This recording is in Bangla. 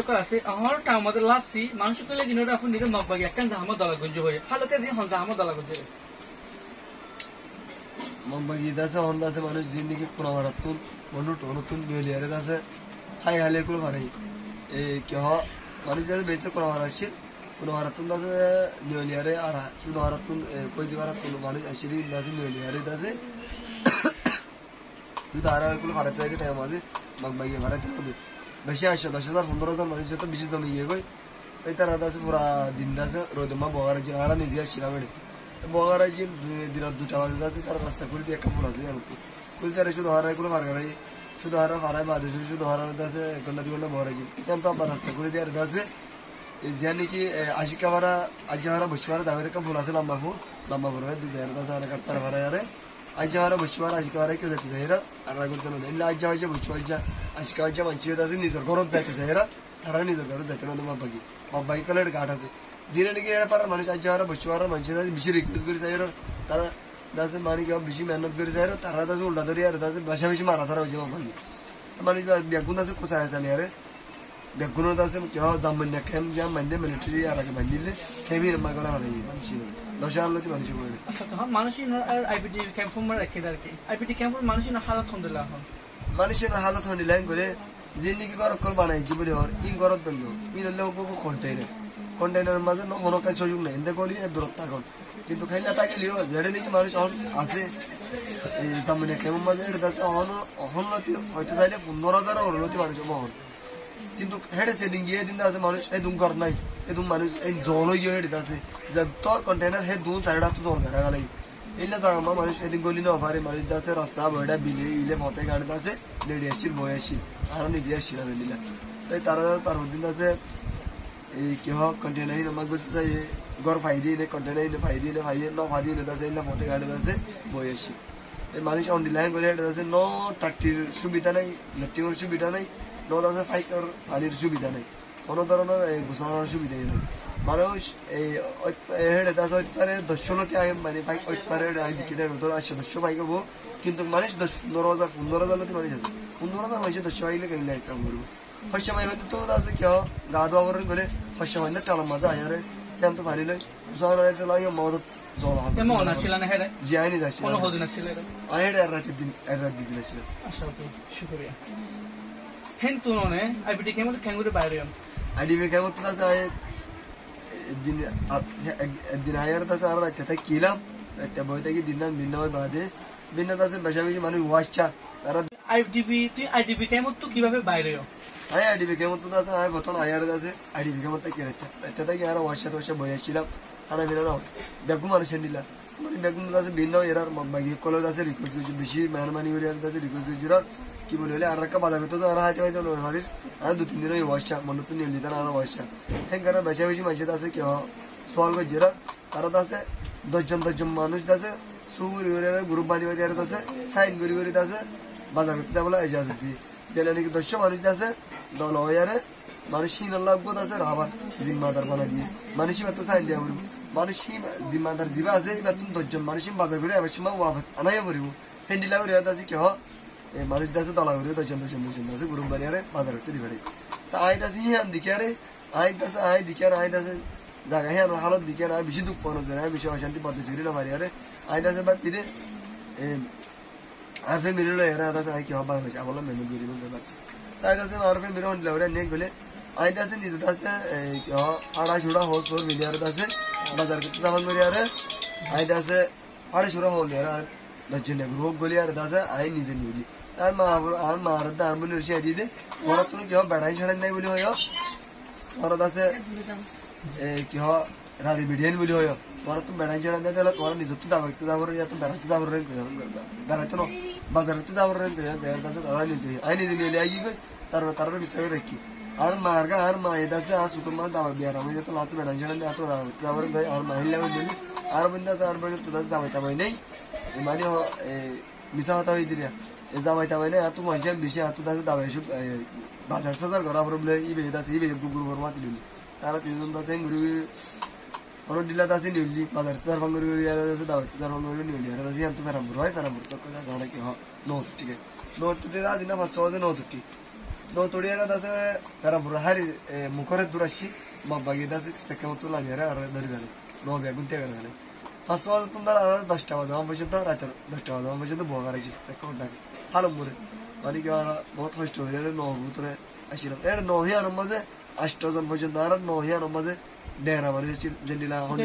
করা আছে আমার টা আমাদের লাসি মানুষ কইলে দিনটা আপনি নিরে মগবাগি একখান জাহামত দলা গঞ্জ হয়ে হালকা দিন হন জাহামত দলা গঞ্জ মগবাগি দাসে হন দাসে মানুষ জিন্দেগি পুনরাবর্তন নতুন মিলিয়ারে দাসে হাই হালে করে পারে এই কি হ মানুষ দাসে বেশি পুনরাবর্তন দাসে মিলিয়ারে আর পুনরাবর্তন কই দিবারাতন মানুষ আসিদি দাসে মিলিয়ারে দাসে তুই আর এগুলো ভাড়াতে যাইতে টাইম আছে মগবাগি ভাড়াতে মধ্যে বেশি 10,000 15,000 মানুষ তো বেশি জমি গিয়ে গই এই তারা দাসে পুরা দিন দাসে রোদমা বগার যে আর নিজে আসছিলাম এড়ে বগার যে দিন দুটা বাজে দাসে তার রাস্তা করে দিয়ে একটা পুরা আছে জানো কুল তারে শুধু হারাই গুলো মার গাড়ি শুধু হারা ফারাই বাদে শুধু হারা দাসে ঘন্টা 2 ঘন্টা বগার যে কেন তো আবার রাস্তা করে দিয়ে আর দাসে জানি কি আশিকা ভাড়া আজহারা বসবারা দাবে একটা ফুল আছে লম্বা ফুল হয় 2000 দাসে আর কাটপার ভাড়া আরে আজহারা বসবারা আশিকা ভাড়া কেউ যেতে চাইরা আর করতে না ইল্লা আজহারা বসবারা আজকে আজ মানছি দাসে নিজের ঘরত যাইতে চাইরা তারা নিজের ঘরত যাইতে না মগবাগি কলের ঘাট আছে জিরে নাকি এরা পারা মানুষ আজহারা বসবারা মানছি দাসে বেশি রিকোয়েস্ট করে চাইরা তারা দাসে মানে কি বেশি মেহনত করে চাইরা তারা দাসে উল্টা ধরে আর দাসে বেশি মারা তারা হইছে মগবাগি মানুষ বেগুন দাসে কোথায় চালি আরে বেগুনের দাসে কি হয় জামান না কেন যা মানদে মিলিটারি আর আগে মানদিলে কেবির মাগরা হলাই মানুষ 10,000 লোক মানুষ বলে আচ্ছা তো মানুষ আর আইপিডি ক্যাম্প ফর্ম রাখে দারকে আইপিডি ক্যাম্প মানুষের হালত হন্দিলা হন মানুষের হালত হন্দিলা করে জিন্দিগি গরকল বানাই জীবনে হর ই গরত দল ই হলে কন্টেইনার মাঝে কোনো কাজ সুযোগ নাই এতে করি দূরত্ব থাকুন কিন্তু খাইলে থাকলেও যেটা নাকি মানুষ আছে এই জামিনে কেমন মাঝে এটা দাসে অহন্নতি হইতে চাইলে 15,000 অরনতি মানুষ মহন কিন্তু হেডে সেদিন গিয়ে দিন আছে মানুষ এই দুম কর নাই এই দুম মানুষ এই জল গিয়ে হেডে আছে যে তোর কন্টেইনার হে দু সাইডা তো জল করা গেলাই ইল্লা জায়গা মানুষ এদিন গলি না পারে মানুষ দাসে রাস্তা বড়া বিলে ইলে মতে গাড়ি দাসে লেডি আসছিল বয় আসছিল আর নিজে আসছিল নিলা তাই তার দিন দাসে এই কি হ কন্টেইনার না মাগ বলতে চাই গর ফাইদি নে কন্টেইনার ফাইদি না ফাইদি না দাসে ইল্লা মতে গাড়ি দাসে বয় আসছিল এই মানুষ অন্ডি লাইন করে হেডে দাসে নো টাটির সুবিধা নাই নেটিওর সুবিধা নাই নো দাসে ফাইকার পানির সুবিধা নাই কোনো ধরনের গোছানোর সুবিধাই নেই মানুষ এই হেডে দাস হইতে পারে 10,000 আয় মানে ফাইক হইতে পারে আই দিকে দেড় ধর 10,000 পাই গো কিন্তু মানুষ 15,000 লোক মানুষ আছে 15,000 মানুষ 10 পাইলে কেন লাইছে আমরু হইছে মাই হইতে তো দাসে কি গা দোয়ার করে হইছে মাইনা টালা মাজা আয়ারে কেন তো পানি লই গোছানোর আইতে লাগে মদ জল আছে এমন না ছিল না হেডে জি আইনি যাচ্ছে কোনো হদিন ছিল আই হেডে রাত দিন ছিল আচ্ছা ওকে শুকরিয়া হেন্তু ননে আইপিডি কেমন কেঙ্গুরে বাইরে আইডিবি কেমন তো যায় দিন আয়ার দাসে আর রাতে থাকিলাম রাতে বইতে কি দিন হয় বাদে দিন দাসে বেশি মানুষ ওয়াচ্ছা তারা আইডিবি কেমন তো কিভাবে বাইরে আইডিবি কেমন তো দাসে আয় বতন আয়ার দাসে আইডিবি কেমন তো কি রাতে থেকে আর ওয়াচ্ছা বইছিলাম আর আমি না বেগু মানুষ নিলা মানে বেগু দাসে ভিন্ন এরার মগবাগি কলেজ আছে রিকোয়েস্ট করছি বেশি মেহরবানি করে আর দাসে রিকোয়েস্ট করছি কি বলে আর একটা বাজার তো আর হাইতে হাইতে নরমালিস আর 2-3 দিন ওয়াশা মনে তো নিলি তারা আর ওয়াশা হেঙ্গারা বেশি মাইছে আছে কি সোয়াল গো জেরা তারা আছে 10 জন মানুষ আছে সুগুরি করে গ্রুপ বাঁধি বাঁধি আর আছে সাইন করি আছে বাজার করতে বলে ইজাজত দি জেলা নাকি 10 মানুষ আছে দল হয়ারে মানুষ হিন লাগবো আছে রাবার জিম্মাদার বানা দিয়ে মানুষই মাত্র সাইন দিয়া বলবো মানুষই জিম্মাদার জিবা আছে এবার তুমি 10 জন মানুষই বাজার করে আবার সময় ওয়াপস আনাইয়া পড়িব হেন্ডিলা করে আছে কি মানুষ দাসে দলা করে 10 জন আছে গ্রুপ বানিয়ে বাজার করতে দিবে তা আই দাসে হিয়ান দিকে আরে আই দাসে জায়গা হে আমরা হালত দিকে আর বেশি দুঃখ পানো যায় বেশি অশান্তি পথে চুরি না মারি আরে আই দাসে বা পিদে আরফে মিরলো এরা দাসে আই কি হবা হইছে আমলা মেনু দিরি বলতে পারে তাই দাসে আরফে মিরো হন লাউরে নে গলে আই দাসে নিজে দাসে কি আড়া ছুড়া হোস ফোর মিলিয়ার দাসে বাজার করতে যাবান করি আরে আই দাসে আড়া ছুড়া হল আর 10 জন গ্রুপ গলি আর দাসে আই নিজে নিউলি আর মার দাম বলে সে দিদে ওরা তুমি কি বেড়াই ছাড়েন নাই বলি হয় ওরা দাসে কি রারি বিডিয়ান বলি হয় ওরা তুমি বেড়াই ছাড়েন নাই তাহলে ওরা নিজে তো দাবাইতে যাবার ইয়া তো বেড়াইতে যাবার বেড়াইতে না বাজারতে যাবার দাসে ওরা নিতে আই নিজে নিলে আই গই তার বিচার রাখি আর মার্গা আর মা এদাসে আর সুতো মা দাবা বিয়ার আমি তো লাত বেড়াই ছাড়েন নাই তো দাবাইতে যাবার আর মহিলা বলি আর বন্দাসে আর বলে তো দাসে দাবাইতে পাই নাই মানে মিছা কথা হই দিলা জামাই তামাই না এত মানুষ বেশি এত দাসে দাবাই সব বাজার সাজার করা প্রবলেম ইবে দাসে ইবে গুগুর ঘর মাতি দিলি তারা 3 জন দাসে ঘুরি অন দিলা দাসে নিলি বাজার তার ভাঙ্গরি আর দাসে দাবাই তার ভাঙ্গরি নিলি আর দাসে এত ফেরাম হয় ফেরাম তো কথা জানা কি নো ঠিক আছে নো টুটি রাজি না 500 নো টুটি তড়িয়ারা দাসে তারা বুড়া হারি মুখরে দূরাসি বাগি দাসে সেকে মতো লাগে আর ধরে গেল নবে গুনতে গেল ফার্স্ট ওয়াজ তোমরা আর 10টা বাজে আমার পর্যন্ত রাতের 10টা বাজে আমার পর্যন্ত বগারাইছি সেকে ডাকে হালো মুরে মানে কি আর বহুত কষ্ট হয়ে গেল ভিতরে আসিলাম এর 9 মাঝে 8 জন পর্যন্ত আর 9 মাঝে ডেরা বাড়ি জেন্ডিলা হন্ডে